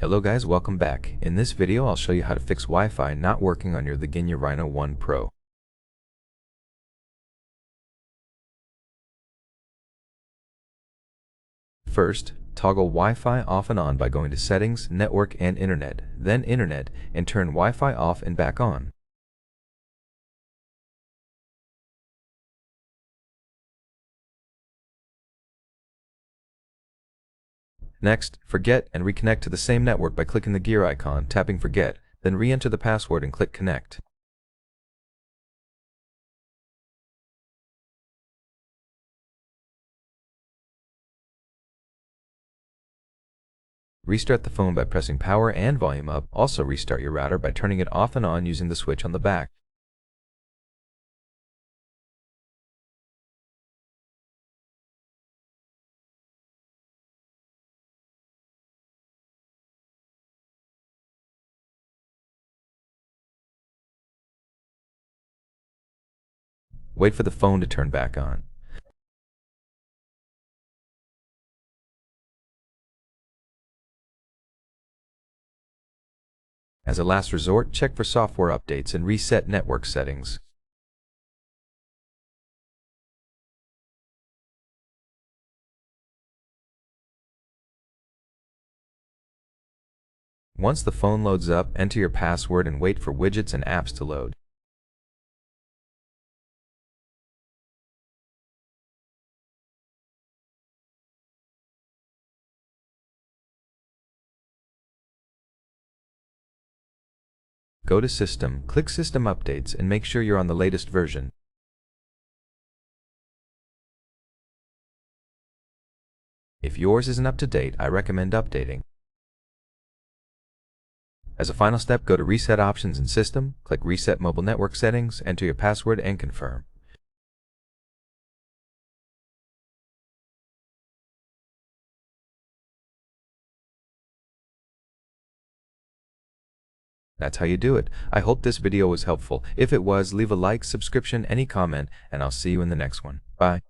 Hello guys, welcome back. In this video I'll show you how to fix Wi-Fi not working on your Lagenio Rhino 1 Pro. First, toggle Wi-Fi off and on by going to Settings, Network and Internet, then Internet, and turn Wi-Fi off and back on. Next, forget and reconnect to the same network by clicking the gear icon, tapping Forget, then re-enter the password and click Connect. Restart the phone by pressing power and volume up. Also restart your router by turning it off and on using the switch on the back. Wait for the phone to turn back on. As a last resort, check for software updates and reset network settings. Once the phone loads up, enter your password and wait for widgets and apps to load. Go to System, click System Updates, and make sure you're on the latest version. If yours isn't up to date, I recommend updating. As a final step, go to Reset Options in System, click Reset Mobile Network Settings, enter your password and confirm. That's how you do it. I hope this video was helpful. If it was, leave a like, subscription, any comment, and I'll see you in the next one. Bye.